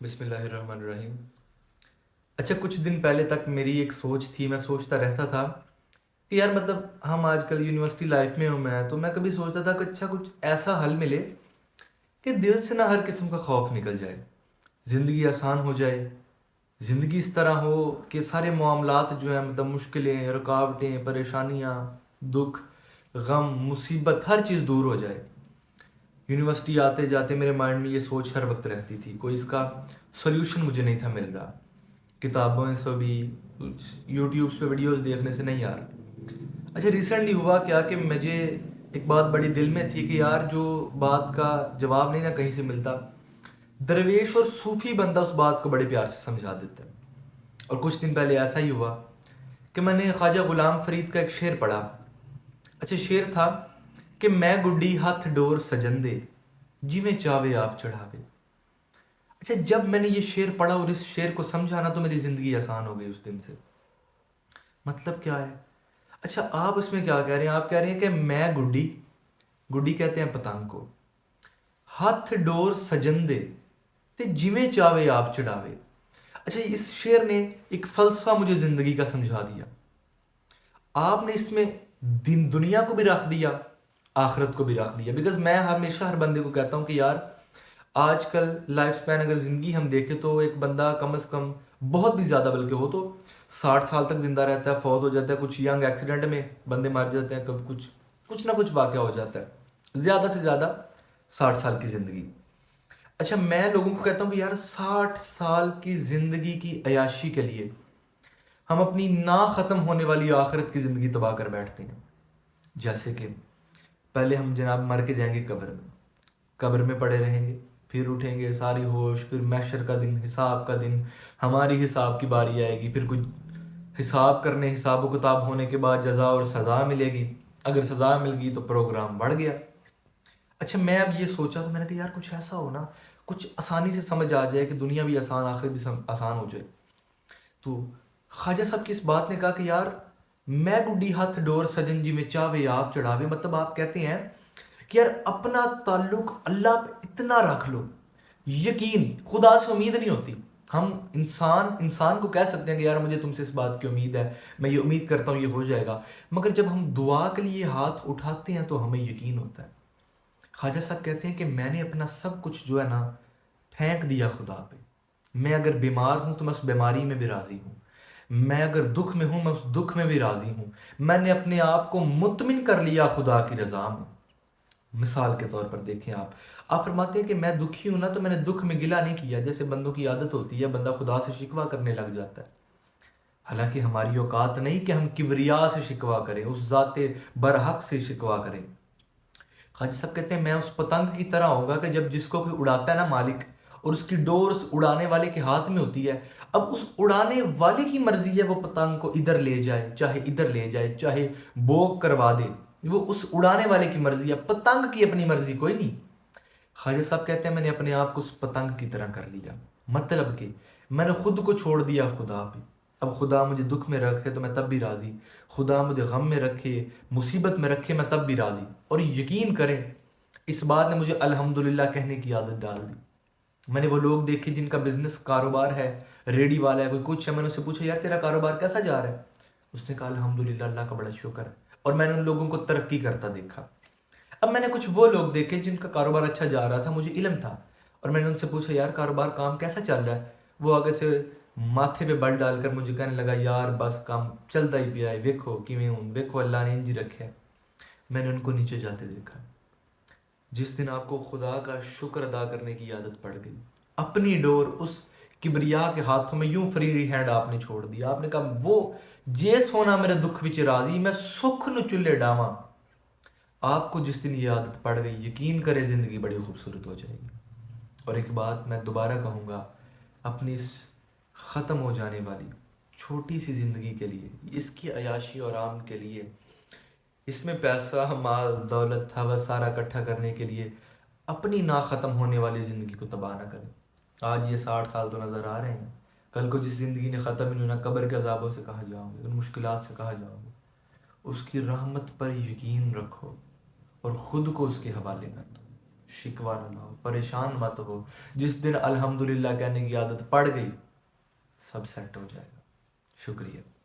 بسم اللہ الرحمن الرحیم۔ اچھا، کچھ دن پہلے تک میری ایک سوچ تھی، میں سوچتا رہتا تھا کہ یار مطلب ہم آج کل یونیورسٹی لائف میں ہوں، میں کبھی سوچتا تھا کہ اچھا کچھ ایسا حل ملے کہ دل سے نہ ہر قسم کا خوف نکل جائے، زندگی آسان ہو جائے، زندگی اس طرح ہو کہ سارے معاملات جو ہیں مطلب مشکلیں، رکاوٹیں، پریشانیاں، دکھ، غم، مصیبت، ہر چیز دور ہو جائے۔ یونیورسٹی آتے جاتے میرے مائنڈ میں یہ سوچ ہر وقت رہتی تھی، کوئی اس کا سلیوشن مجھے نہیں تھا مل رہا، کتابوں سے بھی، یوٹیوبس پہ ویڈیوز دیکھنے سے نہیں آ رہا۔ اچھا، ریسنٹلی ہوا کیا کہ مجھے ایک بات بڑی دل میں تھی کہ یار جو بات کا جواب نہیں نہ کہیں سے ملتا، درویش اور صوفی بندہ اس بات کو بڑے پیار سے سمجھا دیتا ہے۔ اور کچھ دن پہلے ایسا ہی ہوا کہ میں نے خواجہ غلام فرید کا ایک شعر پڑھا۔ اچھا، شعر تھا کہ میں گڈی ہاتھ ڈور سجن دے، جی میں چاوے آپ چڑھاوے۔ اچھا، جب میں نے یہ شعر پڑھا اور اس شعر کو سمجھا نا تو میری زندگی آسان ہو گئی اس دن سے۔ مطلب کیا ہے؟ اچھا، آپ اس میں کیا کہہ رہے ہیں؟ آپ کہہ رہے ہیں کہ میں گڈی، گڈی کہتے ہیں پتنگ کو، ہاتھ ڈور سجن دے تے جویں چاوے آپ چڑھاوے۔ اچھا، اس شعر نے ایک فلسفہ مجھے زندگی کا سمجھا دیا۔ آپ نے اس میں دنیا کو بھی رکھ دیا، آخرت کو بھی رکھ دیا، بیکاز میں ہمیشہ ہر بندے کو کہتا ہوں کہ یار آج کل لائف سپین اگر زندگی ہم دیکھیں تو ایک بندہ کم از کم، بہت بھی زیادہ بلکہ ہو تو 60 سال تک زندہ رہتا ہے، فوت ہو جاتا ہے، کچھ ینگ ایکسیڈنٹ میں بندے مر جاتے ہیں، کبھی کچھ نہ کچھ واقعہ ہو جاتا ہے، زیادہ سے زیادہ 60 سال کی زندگی۔ اچھا، میں لوگوں کو کہتا ہوں کہ یار 60 سال کی زندگی کی عیاشی کے لیے ہم اپنی نا ختم ہونے والی آخرت کی زندگی تباہ کر بیٹھتے ہیں۔ جیسے کہ پہلے ہم جناب مر کے جائیں گے قبر میں پڑے رہیں گے، پھر اٹھیں گے ساری ہوش، پھر محشر کا دن، حساب کا دن، ہماری حساب کی باری آئے گی، پھر کچھ حساب کرنے، حساب و کتاب ہونے کے بعد جزا اور سزا ملے گی، اگر سزا مل گئی تو پروگرام بڑھ گیا۔ اچھا، میں اب یہ سوچا تو میں نے کہا یار کچھ ایسا ہو نا، کچھ آسانی سے سمجھ آ جائے کہ دنیا بھی آسان، آخرت بھی آسان ہو جائے۔ تو خواجہ صاحب کی اس بات نے کہا کہ یار میں گڈی ہاتھ ڈور سجن جی میں چاوے آپ چڑھاوے، مطلب آپ کہتے ہیں کہ یار اپنا تعلق اللہ پہ اتنا رکھ لو، یقین، خدا سے امید نہیں ہوتی۔ ہم انسان کو کہہ سکتے ہیں کہ یار مجھے تم سے اس بات کی امید ہے، میں یہ امید کرتا ہوں یہ ہو جائے گا، مگر جب ہم دعا کے لیے ہاتھ اٹھاتے ہیں تو ہمیں یقین ہوتا ہے۔ خواجہ صاحب کہتے ہیں کہ میں نے اپنا سب کچھ جو ہے نا پھینک دیا خدا پہ۔ میں اگر بیمار ہوں تو میں اس بیماری میں بھی راضی ہوں، میں اگر دکھ میں ہوں میں اس دکھ میں بھی راضی ہوں، میں نے اپنے آپ کو مطمئن کر لیا خدا کی رضا میں۔ مثال کے طور پر دیکھیں، آپ فرماتے ہیں کہ میں دکھی ہوں نا تو میں نے دکھ میں گلہ نہیں کیا، جیسے بندوں کی عادت ہوتی ہے، بندہ خدا سے شکوہ کرنے لگ جاتا ہے۔ حالانکہ ہماری اوقات نہیں کہ ہم کبریا سے شکوہ کریں، اس ذات برحق سے شکوہ کریں۔ خواجہ صاحب کہتے ہیں میں اس پتنگ کی طرح ہوگا کہ جب جس کو کوئی اڑاتا ہے نا مالک، اور اس کی ڈور اس اڑانے والے کے ہاتھ میں ہوتی ہے، اب اس اڑانے والے کی مرضی ہے وہ پتنگ کو ادھر لے جائے چاہے ادھر لے جائے، چاہے بوک کروا دے، وہ اس اڑانے والے کی مرضی ہے، پتنگ کی اپنی مرضی کوئی نہیں۔ خواجہ صاحب کہتے ہیں میں نے اپنے آپ کو اس پتنگ کی طرح کر لیا، مطلب کہ میں نے خود کو چھوڑ دیا خدا پہ۔ اب خدا مجھے دکھ میں رکھے تو میں تب بھی راضی، خدا مجھے غم میں رکھے، مصیبت میں رکھے، میں تب بھی راضی۔ اور یقین کریں اس بات نے مجھے الحمدللہ کہنے کی عادت ڈال دی۔ میں نے وہ لوگ دیکھے جن کا بزنس کاروبار ہے، ریڈی والا ہے، کوئی کچھ ہے، میں نے اس سے پوچھا یار تیرا کاروبار کیسا جا رہا ہے؟ اس نے کہا الحمدللہ اللہ کا بڑا شکر ہے، اور میں نے ان لوگوں کو ترقی کرتا دیکھا۔ اب میں نے کچھ وہ لوگ دیکھے جن کا کاروبار اچھا جا رہا تھا، مجھے علم تھا، اور میں نے ان سے پوچھا یار کاروبار کام کیسا چل رہا ہے؟ وہ آگے سے ماتھے پہ بل ڈال کر مجھے کہنے لگا یار بس کام چلتا ہی پیا ہے، ویکھو کیویں ہوں، ویکھو اللہ نے انج ہی رکھا ہے۔ میں نے ان کو نیچے جاتے دیکھا۔ جس دن آپ کو خدا کا شکر ادا کرنے کی عادت پڑ گئی، اپنی ڈور اس کبریا کے ہاتھوں میں یوں فری ہینڈ آپ نے چھوڑ دیا، آپ نے کہا وہ جے سونا میرے دکھ وچ راضی، میں سکھ نو چلے ڈاواں۔ آپ کو جس دن یہ عادت پڑ گئی، یقین کرے زندگی بڑی خوبصورت ہو جائے گی۔ اور ایک بات میں دوبارہ کہوں گا، اپنی اس ختم ہو جانے والی چھوٹی سی زندگی کے لیے، اس کی عیاشی اور آرام کے لیے، اس میں پیسہ، مال، دولت، ہوس سارا اکٹھا کرنے کے لیے اپنی نا ختم ہونے والی زندگی کو تباہ نہ کریں۔ آج یہ 60 سال تو نظر آ رہے ہیں، کل کو جس زندگی نے ختم نہیں ہونا، قبر کے عذابوں سے کہاں جاؤ گے، ان مشکلات سے کہاں جاؤ گے۔ اس کی رحمت پر یقین رکھو اور خود کو اس کے حوالے کر دو۔ شکوہ نہ ہو، پریشان مت ہو. جس دن الحمدللہ کہنے کی عادت پڑ گئی، سب سیٹ ہو جائے گا. شکریہ.